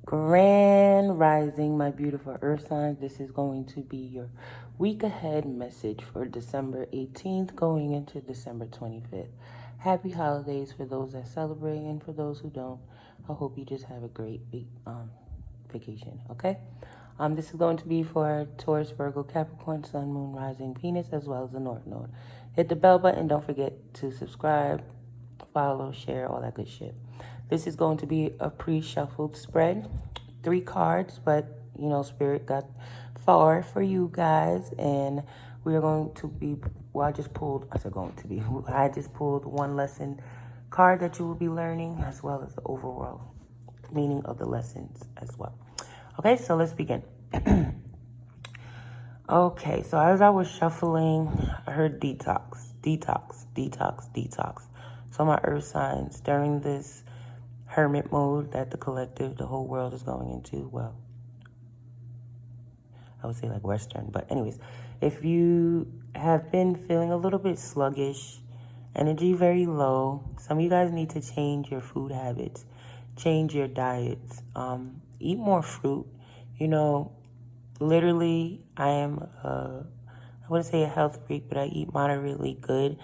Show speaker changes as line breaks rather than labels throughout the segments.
Grand Rising, my beautiful earth signs. This is going to be your week ahead message for December 18th going into December 25th. Happy holidays for those that celebrate, and for those who don't, I hope you just have a great vacation, okay? This is going to be for Taurus, Virgo, Capricorn, Sun, Moon, Rising, Venus, as well as the North Node. Hit the bell button. Don't forget to subscribe, follow, share, all that good shit. This is going to be a pre-shuffled spread. 3 cards, but, Spirit got far for you guys. And we are going to be, I just pulled one lesson card that you will be learning, as well as the overall meaning of the lessons as well. Okay, so let's begin. Okay, so as I was shuffling, I heard detox. So my earth signs, during this hermit mode that the collective, the whole world is going into, well, I would say like Western, but anyways, if you have been feeling a little bit sluggish, energy very low, some of you guys need to change your food habits, change your diets, eat more fruit. Literally, I am, I wouldn't say a health freak, but I eat moderately good.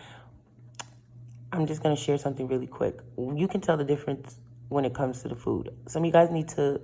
I'm just going to share something really quick. You can tell the difference when it comes to the food. Some of you guys need to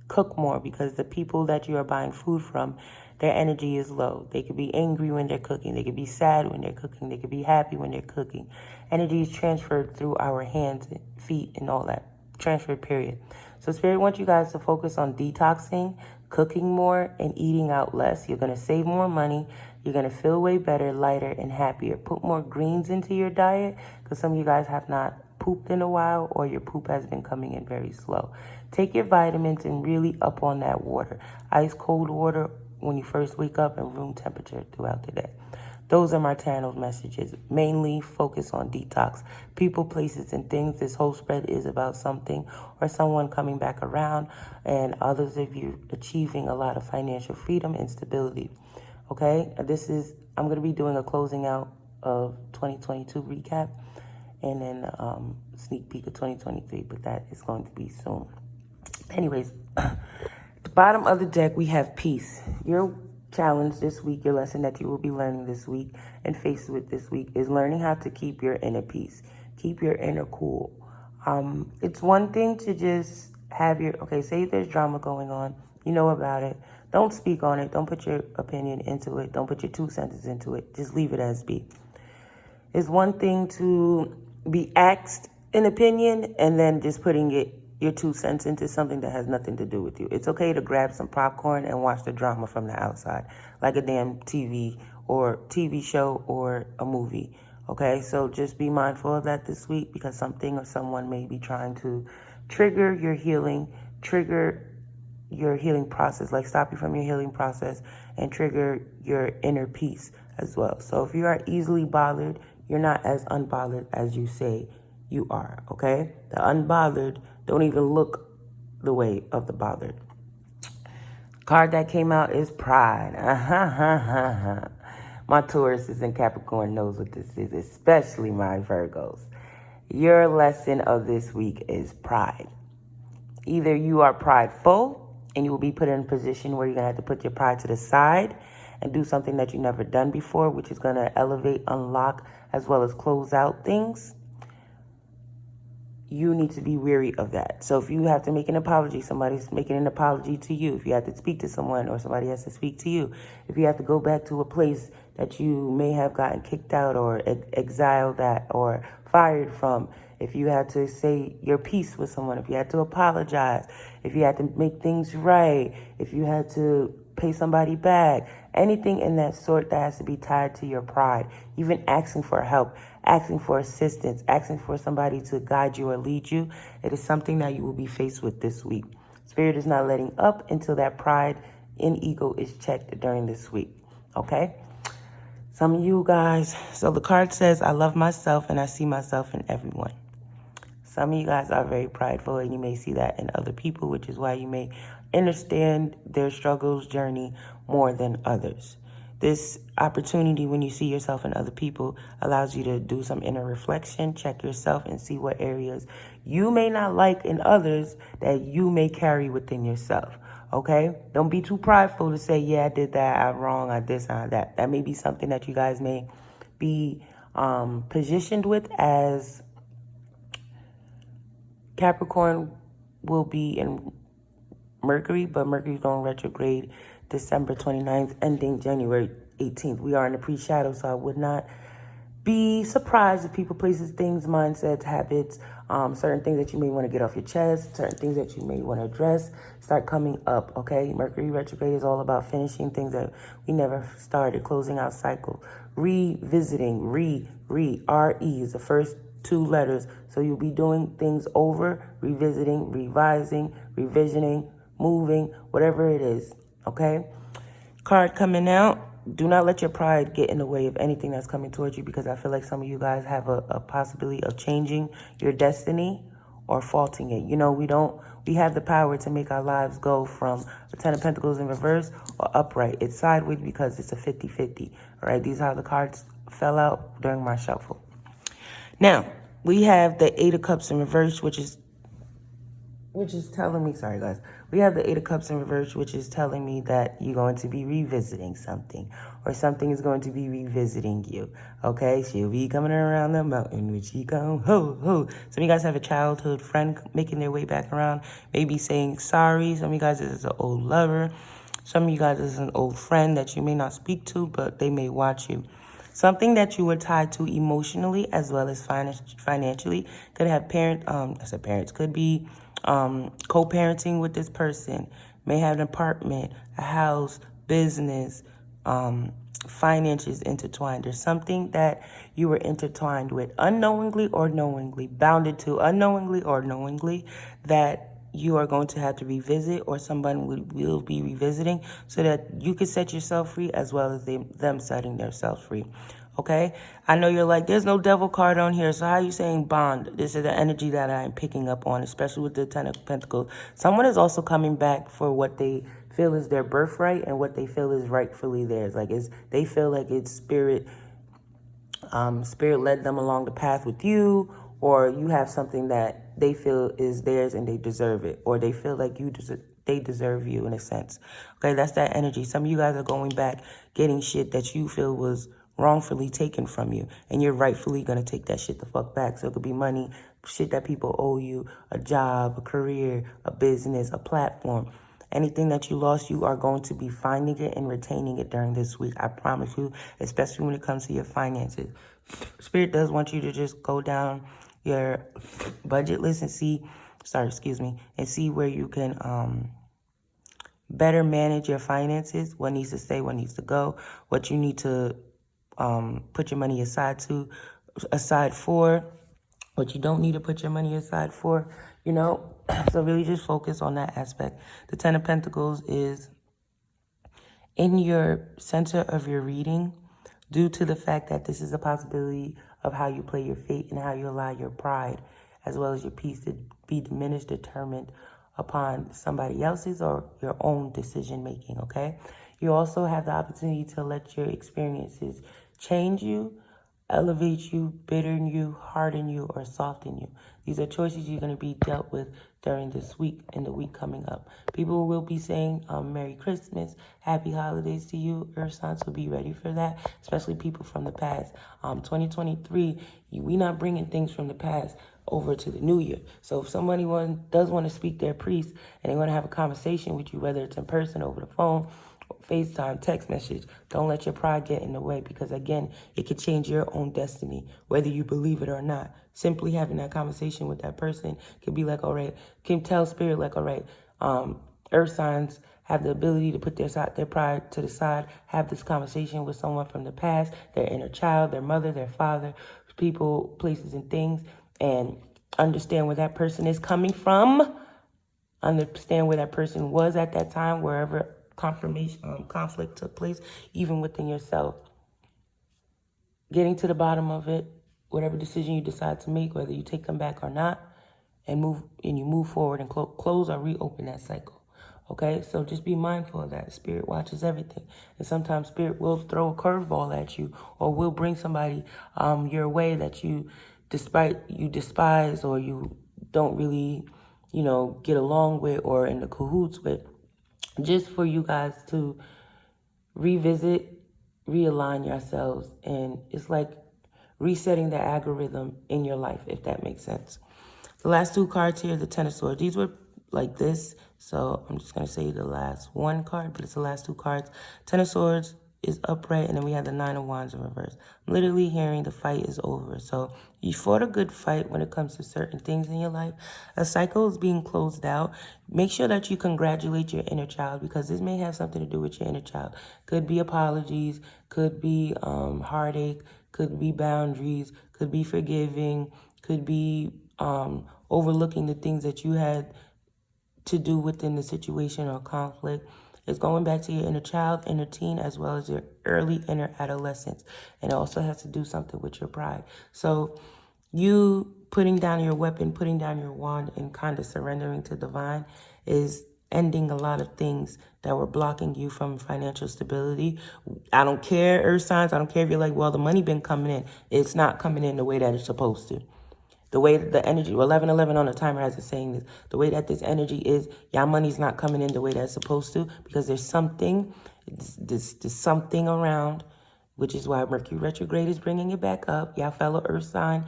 cook more, because the people that you are buying food from, their energy is low. They could be angry when they're cooking. They could be sad when they're cooking. They could be happy when they're cooking. Energy is transferred through our hands, feet, and all that. Transferred, period. So Spirit wants you guys to focus on detoxing, cooking more, and eating out less. You're going to save more money. You're going to feel way better, lighter, and happier. Put more greens into your diet, because some of you guys have not pooped in a while, or your poop has been coming in very slow. Take your vitamins and really up on that water. Ice cold water when you first wake up, and room temperature throughout the day. Those are my channel messages. Mainly focus on detox. People, places, and things. This whole spread is about something or someone coming back around, and others of you achieving a lot of financial freedom and stability. Okay? I'm going to be doing a closing out of 2022 recap, and then sneak peek of 2023, but that is going to be soon. Anyways, at the bottom of the deck, we have peace. Your challenge this week, your lesson that you will be learning this week and faced with this week, is learning how to keep your inner peace. Keep your inner cool. It's one thing to just have say there's drama going on, you know about it. Don't speak on it. Don't put your opinion into it. Don't put your 2 cents into it. Just leave it as be. It's one thing to be asked an opinion and then just putting your 2 cents into something that has nothing to do with you. It's okay to grab some popcorn and watch the drama from the outside, like a damn TV show or a movie. Okay, so just be mindful of that this week, because something or someone may be trying to trigger your healing process, like stop you from your healing process, and trigger your inner peace as well. So if you are easily bothered, you're not as unbothered as you say you are, okay? The unbothered don't even look the way of the bothered. Card that came out is pride. My Tauruses and Capricorn knows what this is, especially my Virgos. Your lesson of this week is pride. Either you are prideful and you will be put in a position where you're going to have to put your pride to the side and do something that you've never done before, which is going to elevate, unlock, as well as close out things. You need to be wary of that. So if you have to make an apology, somebody's making an apology to you. If you have to speak to someone, or somebody has to speak to you. If you have to go back to a place that you may have gotten kicked out or exiled at or fired from. If you had to say your piece with someone. If you had to apologize. If you had to make things right. If you had to pay somebody back. Anything in that sort that has to be tied to your pride. Even asking for help. Asking for assistance, asking for somebody to guide you or lead you. It is something that you will be faced with this week. Spirit is not letting up until that pride and ego is checked during this week. Okay? Some of you guys, so the card says, I love myself and I see myself in everyone. Some of you guys are very prideful, and you may see that in other people, which is why you may understand their struggles, journey more than others. This opportunity, when you see yourself in other people, allows you to do some inner reflection, check yourself, and see what areas you may not like in others that you may carry within yourself. Okay? Don't be too prideful to say, yeah, I did that, I'm wrong, I this, I that. That may be something that you guys may be positioned with, as Capricorn will be in Mercury, but Mercury's going retrograde December 29th, ending January 18th. We are in the pre-shadow, so I would not be surprised if people, places, things, mindsets, habits, certain things that you may want to get off your chest, certain things that you may want to address, start coming up, okay? Mercury retrograde is all about finishing things that we never started, closing out cycle, revisiting, R-E is the first two letters. So you'll be doing things over, revisiting, revising, revisioning, moving, whatever it is, okay? Card coming out. Do not let your pride get in the way of anything that's coming towards you, because I feel like some of you guys have a possibility of changing your destiny or faulting it. You know, we have the power to make our lives go from the Ten of Pentacles in reverse or upright. It's sideways because it's a 50-50, all right? These are how the cards fell out during my shuffle. Now, we have the Eight of Cups in reverse, which is telling me, sorry guys, we have the Eight of Cups in reverse, which is telling me that you're going to be revisiting something, or something is going to be revisiting you, okay? She'll be coming around the mountain when she come, ho, ho. Some of you guys have a childhood friend making their way back around, maybe saying sorry. Some of you guys, this is an old lover. Some of you guys, this is an old friend that you may not speak to, but they may watch you. Something that you were tied to emotionally as well as financially. Could have parents, could be co-parenting with this person. May have an apartment, a house, business, finances intertwined. There's something that you were intertwined with unknowingly or knowingly, bounded to unknowingly or knowingly, that you are going to have to revisit, or someone will be revisiting, so that you can set yourself free as well as them setting themselves free. Okay? I know you're like, there's no devil card on here, so how are you saying bond? This is the energy that I'm picking up on, especially with the Ten of Pentacles. Someone is also coming back for what they feel is their birthright and what they feel is rightfully theirs. Like, they feel like it's spirit led them along the path with you, or you have something that they feel is theirs and they deserve it, or they feel like they deserve you in a sense. Okay, that's that energy. Some of you guys are going back, getting shit that you feel was wrongfully taken from you, and you're rightfully going to take that shit the fuck back. So it could be money, shit that people owe you, a job, a career, a business, a platform. Anything that you lost, you are going to be finding it and retaining it during this week. I promise you, especially when it comes to your finances. Spirit does want you to just go down your budget list and see where you can better manage your finances, what needs to stay, what needs to go, what you need to put your money aside for, what you don't need to put your money aside for, you know. So really just focus on that aspect. The Ten of Pentacles is in your center of your reading, due to the fact that this is a possibility of how you play your fate and how you allow your pride as well as your peace to be diminished, determined upon somebody else's or your own decision making, okay? You also have the opportunity to let your experiences change you, elevate you, bittern you, harden you, or soften you. These are choices you're going to be dealt with during this week and the week coming up. People will be saying Merry Christmas, Happy Holidays to you, Earth signs, so be ready for that, especially people from the past. 2023, we not bringing things from the past over to the new year. So if somebody does want to speak their priest and they want to have a conversation with you, whether it's in person, over the phone, FaceTime, text message, don't let your pride get in the way, because again, it could change your own destiny, whether you believe it or not. Simply having that conversation with that person can be like, all right, can tell spirit like, all right, earth signs have the ability to put their pride to the side, have this conversation with someone from the past, their inner child, their mother, their father, people, places, and things, and understand where that person is coming from, understand where that person was at that time, wherever conflict took place, even within yourself. Getting to the bottom of it, whatever decision you decide to make, whether you take them back or not, and you move forward and close or reopen that cycle. Okay, so just be mindful of that. Spirit watches everything. And sometimes Spirit will throw a curveball at you, or will bring somebody your way that you despise, or you don't really, get along with or in the cahoots with, just for you guys to revisit, realign yourselves. And it's like resetting the algorithm in your life, if that makes sense. The last two cards here, the Ten of Swords, these were like this. So I'm just going to say the last one card, but it's the last two cards. Ten of Swords is upright, and then we have the Nine of Wands in reverse. I'm literally hearing the fight is over. So you fought a good fight when it comes to certain things in your life. A cycle is being closed out. Make sure that you congratulate your inner child, because this may have something to do with your inner child. Could be apologies, could be heartache, could be boundaries, could be forgiving, could be overlooking the things that you had to do within the situation or conflict. It's going back to your inner child, inner teen, as well as your early inner adolescence. And it also has to do something with your pride. So you putting down your weapon, putting down your wand, and kind of surrendering to divine is ending a lot of things that were blocking you from financial stability. I don't care, earth signs. I don't care if you're like, well, the money been coming in. It's not coming in the way that it's supposed to. The way that the energy, 1111 on the timer has it saying this, the way that this energy is, y'all money's not coming in the way that it's supposed to, because there's something, there's something around, which is why Mercury retrograde is bringing it back up. Y'all fellow earth sign,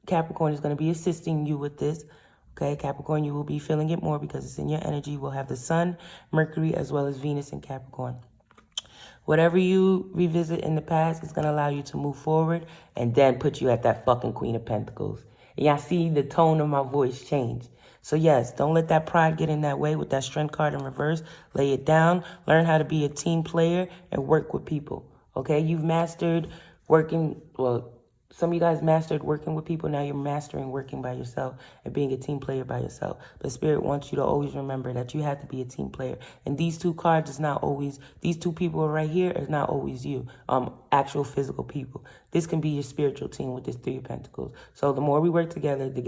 Capricorn is going to be assisting you with this. Okay, Capricorn, you will be feeling it more because it's in your energy. We'll have the Sun, Mercury, as well as Venus in Capricorn. Whatever you revisit in the past is going to allow you to move forward and then put you at that fucking Queen of Pentacles. And y'all see the tone of my voice change. So yes, don't let that pride get in that way with that Strength card in reverse. Lay it down. Learn how to be a team player and work with people. Okay, you've mastered working, well, some of you guys mastered working with people. Now you're mastering working by yourself and being a team player by yourself. But Spirit wants you to always remember that you have to be a team player. And these two cards is not always, these two people right here is not always you, actual physical people. This can be your spiritual team with this Three of Pentacles. So the more we work together the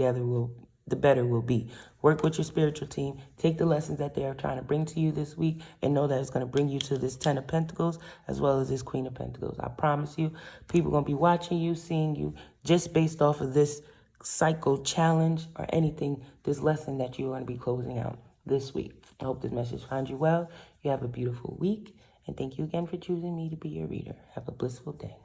better we'll be. Work with your spiritual team. Take the lessons that they are trying to bring to you this week and know that it's going to bring you to this Ten of Pentacles as well as this Queen of Pentacles. I promise you, people are going to be watching you, seeing you, just based off of this cycle challenge or anything, this lesson that you're going to be closing out this week. I hope this message finds you well. You have a beautiful week. And thank you again for choosing me to be your reader. Have a blissful day.